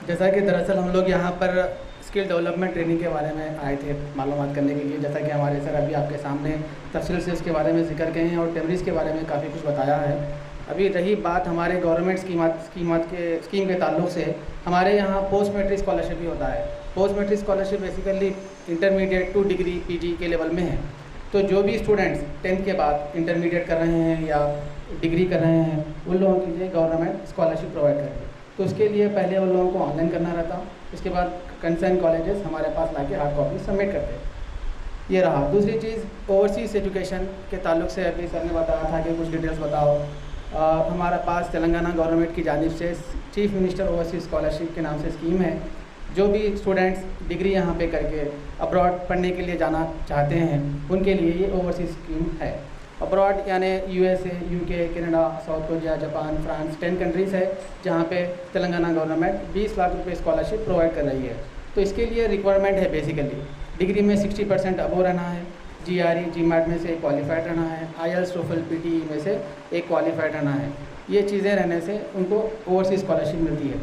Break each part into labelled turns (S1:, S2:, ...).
S1: जैसा कि दरअसल हम लोग यहाँ पर स्किल डेवलपमेंट ट्रेनिंग के बारे में आए थे मालूमात करने के लिए। जैसा कि हमारे सर अभी आपके सामने तफसील से उसके बारे में जिक्र किए हैं और टेमरीज़ के बारे में काफ़ी कुछ बताया है। अभी रही बात हमारे गवर्नमेंट स्कीम के ताल्लुक से, हमारे यहाँ पोस्ट मैट्रिक स्कॉलरशिप भी होता है। Post matric scholarship basically intermediate to degree PG के लेवल में है। तो जो भी स्टूडेंट्स 10th के बाद इंटरमीडिएट कर रहे हैं या डिग्री कर रहे हैं, उन लोगों के लिए गवर्नमेंट स्कॉलरशिप प्रोवाइड कर रही है। तो उसके लिए पहले उन लोगों को ऑनलाइन करना रहता, उसके बाद कंसर्न कॉलेजेस हमारे पास लाके हार्ड कॉपी सबमिट करते। ये रहा। दूसरी चीज़ ओवरसीज़ एजुकेशन के ताल्लुक से अभी सर ने बताया था कि कुछ डिटेल्स बताओ। हमारे पास तेलंगाना गवर्नमेंट की जानिब से चीफ मिनिस्टर ओवरसीज़ स्कॉलरशिप के नाम से स्कीम है। जो भी स्टूडेंट्स डिग्री यहाँ पे करके अब्रॉड पढ़ने के लिए जाना चाहते हैं, उनके लिए ये ओवरसीज़ स्कीम है। अब्रॉड यानी USA, UK, Canada, south Korea, Japan, France 10 countries है जहाँ पे तेलंगाना गवर्नमेंट 20 लाख रुपए स्कॉलरशिप प्रोवाइड कर रही है। तो इसके लिए रिक्वायरमेंट है बेसिकली डिग्री में 60% अबव रहना है, जीआरई जीमैट में से क्वालिफाइड रहना है, आईएलटीएस टोफल पीटीई में से एक क्वालिफाइड रहना है। ये चीज़ें रहने से उनको ओवरसीज़ स्कॉलरशिप मिलती है।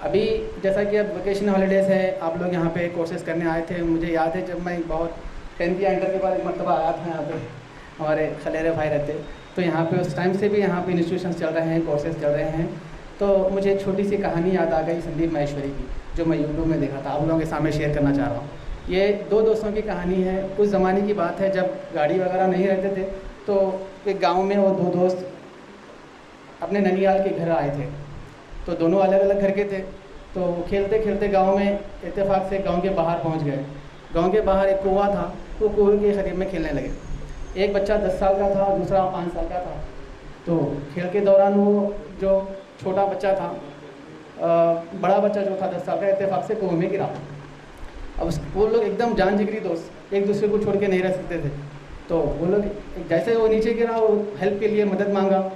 S1: अभी जैसा कि अब वेकेशन हॉलीडेज़ है, आप लोग यहाँ पे कोर्सेज़ करने आए थे। मुझे याद है जब मैं बहुत 10th या इंटर के बाद एक मरतबा आया था यहाँ पे, हमारे खलेरे भाई रहते, तो यहाँ पे उस टाइम से भी यहाँ पे इंस्टीट्यूशन चल रहे हैं, कोर्सेज़ चल रहे हैं। तो मुझे एक छोटी सी कहानी याद आ गई संदीप माहेश्वरी की, जो मैं यूट्यूब में देखा था, आप लोगों के सामने शेयर करना चाह रहा हूँ। ये दो दोस्तों की कहानी है। उस ज़माने की बात है जब गाड़ी वगैरह नहीं रहते थे, तो एक गाँव में वो दो दोस्त अपने ननियाल के घर आए थे। तो दोनों अलग अलग घर के थे। तो खेलते खेलते गांव में इत्तेफाक से गांव के बाहर पहुंच गए। गांव के बाहर एक कुआं था, वो कुएं के करीब में खेलने लगे। एक बच्चा 10 साल का था, दूसरा 5 साल का था। तो खेल के दौरान वो जो छोटा बच्चा था, बड़ा बच्चा जो था 10 साल का, इत्तेफाक से कुएं में गिरा। अब वो लोग एकदम जान जिगरी दोस्त, एक दूसरे को छोड़ के नहीं रह सकते थे। तो वो लोग जैसे वो नीचे गिरा, वो हेल्प के लिए मदद मांगा।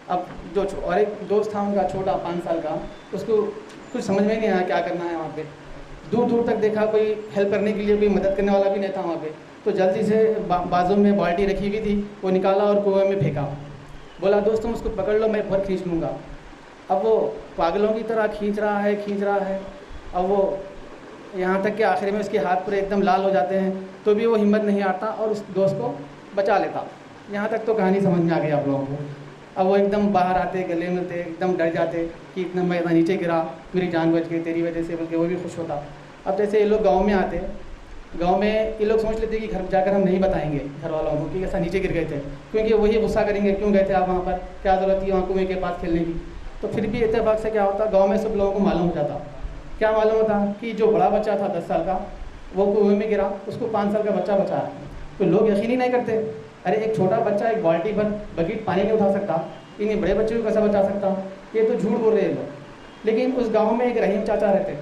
S1: अब जो और एक दोस्त था उनका छोटा 5 साल का, उसको कुछ समझ में नहीं आया क्या करना है। वहाँ पे दूर दूर तक देखा, कोई हेल्प करने के लिए कोई मदद करने वाला भी नहीं था वहाँ पे। तो जल्दी से बाजू में बाल्टी रखी हुई थी, वो निकाला और कुएं में फेंका। बोला दोस्त तुम उसको पकड़ लो, मैं ऊपर खींच लूँगा। अब वो पागलों की तरह खींच रहा है। अब वो यहाँ तक कि आखिर में उसके हाथ पूरे एकदम लाल हो जाते हैं, तो भी वो हिम्मत नहीं आता और उस दोस्त को बचा लेता। यहाँ तक तो कहानी समझ में आ गई आप लोगों को। अब वो एकदम बाहर आते, गले मिलते, एकदम डर जाते कि इतना मैं इतना नीचे गिरा, मेरी जान बच गई तेरी वजह से, बल्कि वो भी खुश होता। अब जैसे ये लोग गांव में आते, गांव में ये लोग सोच लेते कि घर जाकर हम नहीं बताएंगे घर वालों को कि ऐसा नीचे गिर गए थे, क्योंकि वही गुस्सा करेंगे, क्यों गए थे आप वहाँ पर, क्या ज़रूरत थी वहाँ कुएं के पास खेलने की। तो फिर भी इत्तेफाक से क्या होता, गाँव में सब लोगों को मालूम हो जाता। क्या मालूम होता कि जो बड़ा बच्चा था 10 साल का, वो कुएं में गिरा, उसको 5 साल का बच्चा बचाया। तो लोग यकीन ही नहीं करते, अरे एक छोटा बच्चा एक बाल्टी भर बकेट पानी नहीं उठा सकता, इन्हें बड़े बच्चे को कैसे बचा सकता, ये तो झूठ बोल रहे हैं लोग। लेकिन उस गांव में एक रहीम चाचा रहते।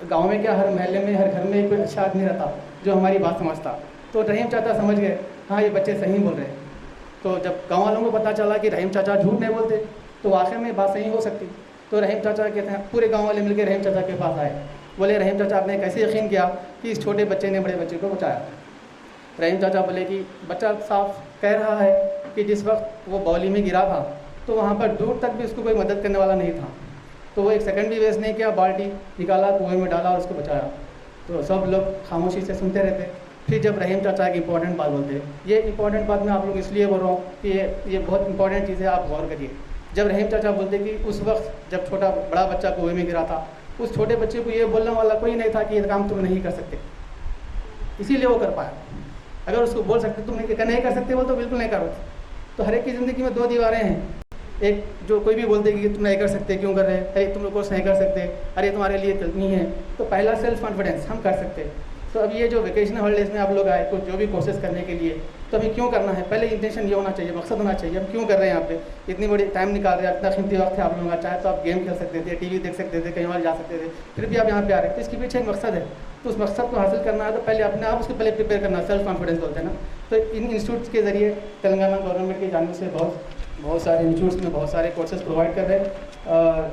S1: गांव में क्या, हर महल्ले में हर घर में कोई अच्छा आदमी रहता जो हमारी बात समझता। तो रहीम चाचा समझ गए, हाँ ये बच्चे सही बोल रहे हैं। तो जब गांव वालों को पता चला कि रहीम चाचा झूठ नहीं बोलते, तो आखिर में बात सही हो सकती। तो रहीम चाचा कहते हैं, पूरे गाँव वाले मिलकर रहीम चाचा के पास आए। बोले रहीम चाचा आपने कैसे यकीन किया कि इस छोटे बच्चे ने बड़े बच्चे को बचाया। रहीम चाचा बोले कि बच्चा साफ कह रहा है कि जिस वक्त वो बौली में गिरा था, तो वहाँ पर दूर तक भी उसको कोई मदद करने वाला नहीं था। तो वो एक सेकंड भी वेस्ट नहीं किया, बाल्टी निकाला, कुएं में डाला और उसको बचाया। तो सब लोग खामोशी से सुनते रहते। फिर जब रहीम चाचा एक इंपॉर्टेंट बात बोलते, ये इंपॉर्टेंट बात मैं आप लोग इसलिए बोल रहा हूँ कि ये बहुत इंपॉर्टेंट चीज़ है, आप गौर करिए। जब रहीम चाचा बोलते कि उस वक्त जब बड़ा बच्चा कुएं में गिरा था, उस छोटे बच्चे को ये बोलने वाला कोई नहीं था कि ये काम तुम नहीं कर सकते, इसीलिए वो कर पाया। अगर उसको बोल सकते तुम नहीं कर सकते, वो तो बिल्कुल नहीं करो। तो हर एक की ज़िंदगी में 2 दीवारें हैं। एक जो कोई भी बोलते कि तुम नहीं कर सकते, क्यों कर रहे हैं, अरे तुम लोग कोर्स नहीं कर सकते, अरे तुम्हारे लिए नहीं है। तो पहला सेल्फ कॉन्फिडेंस, हम कर सकते। तो अब ये जो वेकेशन हॉलीडेज़ में आप लोग आए कुछ जो भी कोर्सेज करने के लिए, तो अभी क्यों करना है, पहले इंटेंशन ये होना चाहिए, मकसद होना चाहिए। हम क्यों कर रहे हैं यहाँ पे, इतनी बड़ी टाइम निकाल रहे हैं, इतना कीमती वक्त है आप लोगों का। चाहे तो आप गेम खेल सकते थे, टीवी देख सकते थे, कहीं और जा सकते थे, फिर भी आप यहाँ पे आ रहे हैं। तो इसके पीछे एक मकसद है। तो उस मकसद को हासिल करना है तो पहले अपने आप उसको पहले प्रिपेयर करना, सेल्फ कॉन्फिडेंस बोलते हैं ना। तो इन इंस्टीट्यूट्स के ज़रिए तेलंगाना गवर्नमेंट की जानिब से बहुत सारे इंस्टीट्यूट्स में बहुत सारे कोर्सेज प्रोवाइड कर रहे हैं।